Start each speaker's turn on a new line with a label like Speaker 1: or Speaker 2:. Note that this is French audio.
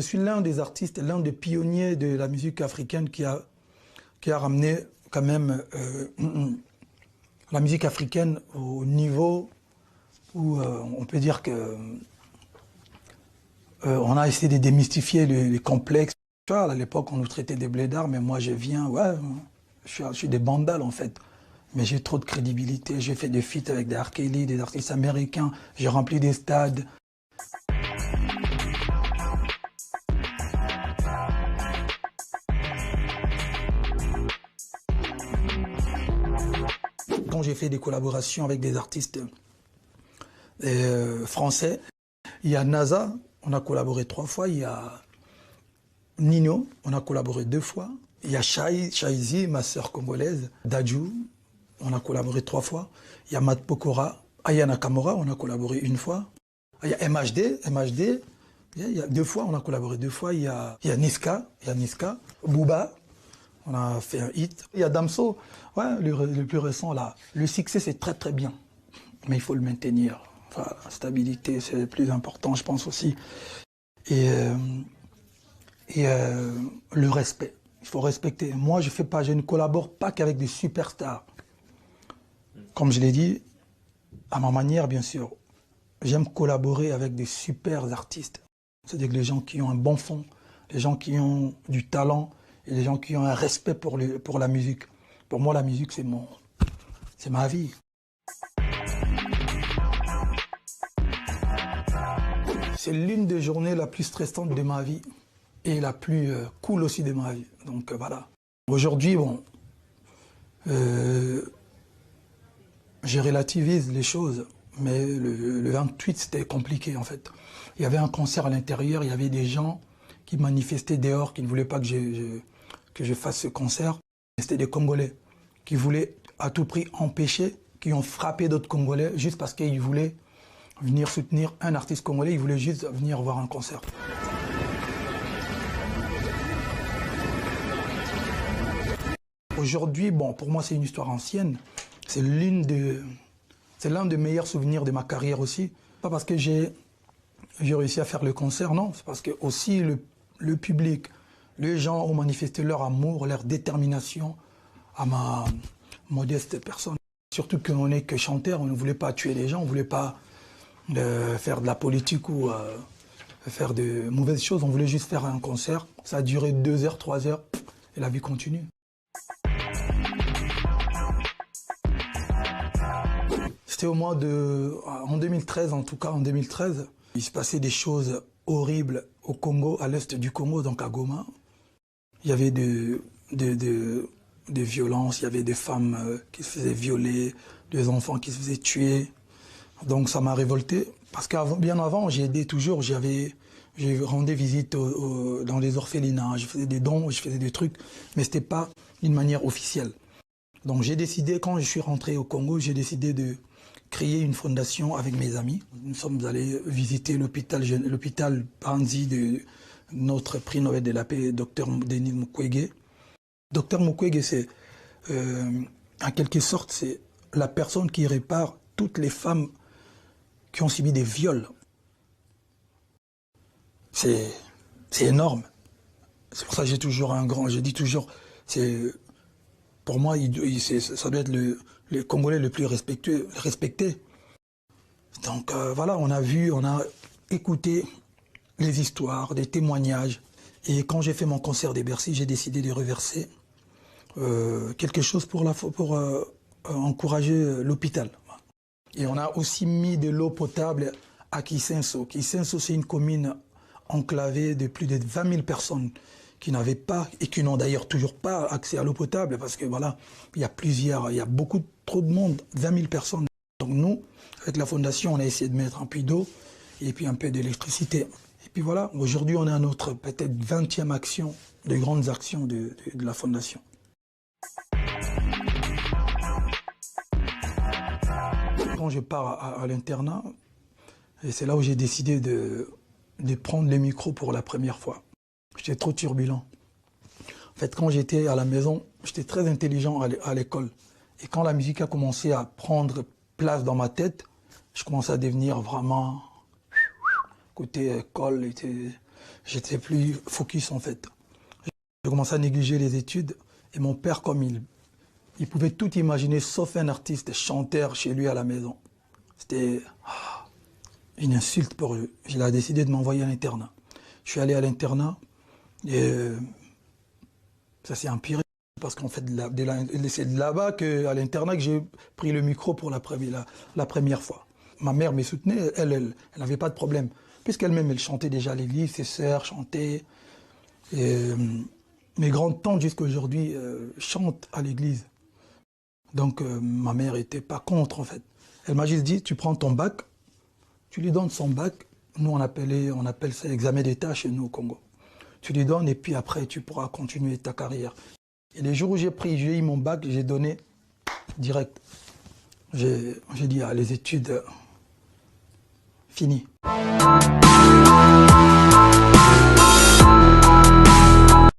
Speaker 1: suis l'un des artistes, l'un des pionniers de la musique africaine qui a ramené quand même la musique africaine au niveau où on peut dire que on a essayé de démystifier les complexes. Tu vois, à l'époque, on nous traitait des blédards, mais moi, je viens, ouais, je suis des bandales, en fait. Mais j'ai trop de crédibilité. J'ai fait des feats avec des R. Kelly, des artistes américains. J'ai rempli des stades. Quand j'ai fait des collaborations avec des artistes français, il y a NASA, on a collaboré 3 fois. Il y a Nino, on a collaboré 2 fois. Il y a Shaizi, ma sœur congolaise. Dadju, on a collaboré 3 fois. Il y a Matt Pokora, Aya Nakamura, on a collaboré 1 fois. Il y a MHD, il y a 2 fois, on a collaboré 2 fois. Il y a Niska, Booba, on a fait un hit. Il y a Damso, ouais, le plus récent là. Le succès, c'est très très bien, mais il faut le maintenir. Enfin, la stabilité, c'est le plus important, je pense aussi. Et le respect. Il faut respecter. Moi, je ne collabore pas qu'avec des superstars. Comme je l'ai dit, à ma manière, bien sûr, j'aime collaborer avec des super artistes. C'est-à-dire que les gens qui ont un bon fond, les gens qui ont du talent, et les gens qui ont un respect pour la musique. Pour moi, la musique, c'est ma vie. C'est l'une des journées la plus stressantes de ma vie et la plus cool aussi de ma vie. Donc voilà. Aujourd'hui, bon, je relativise les choses, mais le 28, c'était compliqué en fait. Il y avait un concert à l'intérieur, il y avait des gens qui manifestaient dehors, qui ne voulaient pas que je fasse ce concert. C'était des Congolais qui voulaient à tout prix empêcher, qui ont frappé d'autres Congolais juste parce qu'ils voulaient venir soutenir un artiste congolais, ils voulaient juste venir voir un concert. Aujourd'hui, bon, pour moi, c'est une histoire ancienne. C'est l'un des meilleurs souvenirs de ma carrière aussi. Pas parce que j'ai réussi à faire le concert, non. C'est parce que aussi le public, les gens ont manifesté leur amour, leur détermination à ma modeste personne. Surtout qu'on n'est que chanteur, on ne voulait pas tuer les gens, on ne voulait pas faire de la politique ou faire de mauvaises choses. On voulait juste faire un concert. Ça a duré 2 heures, 3 heures, et la vie continue. C'était en 2013, en tout cas en 2013, il se passait des choses horribles au Congo, à l'est du Congo, donc à Goma. Il y avait des violences, il y avait des femmes qui se faisaient violer, des enfants qui se faisaient tuer. Donc ça m'a révolté, parce que bien avant, j'ai aidé toujours, je rendais visite dans les orphelinats, je faisais des dons, je faisais des trucs, mais ce n'était pas d'une manière officielle. Donc j'ai décidé, quand je suis rentré au Congo, j'ai décidé de créer une fondation avec mes amis. Nous sommes allés visiter l'hôpital Panzi de notre prix Nobel de la paix, Dr Denis Mukwege. Dr Mukwege, c'est, en quelque sorte, c'est la personne qui répare toutes les femmes qui ont subi des viols. C'est énorme. C'est pour ça que j'ai toujours je dis toujours, pour moi, ça doit être le Congolais le plus respecté. Donc voilà, on a écouté les histoires, des témoignages. Et quand j'ai fait mon concert des Bercy, j'ai décidé de reverser quelque chose pour encourager l'hôpital. Et on a aussi mis de l'eau potable à Kisenso. Kisenso, c'est une commune enclavée de plus de 20 000 personnes qui n'avaient pas, et qui n'ont d'ailleurs toujours pas accès à l'eau potable, parce que voilà, il y a beaucoup trop de monde, 20 000 personnes. Donc nous, avec la fondation, on a essayé de mettre un puits d'eau et puis un peu d'électricité. Et puis voilà, aujourd'hui, on est à notre peut-être 20e action, de grandes actions de la fondation. Quand je pars à l'internat, et c'est là où j'ai décidé de prendre les micros pour la première fois. J'étais trop turbulent. En fait, quand j'étais à la maison, j'étais très intelligent à l'école. Et quand la musique a commencé à prendre place dans ma tête, je commençais à devenir vraiment côté école. j'étais plus focus en fait. J'ai commencé à négliger les études et mon père, comme il pouvait tout imaginer sauf un artiste chanteur chez lui à la maison. C'était une insulte pour eux. Il a décidé de m'envoyer à l'internat. Je suis allé à l'internat et ça s'est empiré parce qu'en fait, c'est de là-bas, à l'internat, que j'ai pris le micro pour la première fois. Ma mère me soutenait, elle n'avait pas de problème. Puisqu'elle-même, elle chantait déjà à l'église, ses sœurs chantaient. Et, mes grandes-tantes, jusqu'à aujourd'hui, chantent à l'église. Donc, ma mère n'était pas contre, en fait. Elle m'a juste dit, tu prends ton bac, tu lui donnes son bac. Nous, on appelle ça examen d'État chez nous au Congo. Tu lui donnes et puis après, tu pourras continuer ta carrière. Et les jours où j'ai eu mon bac, j'ai donné direct. J'ai dit, les études, finies.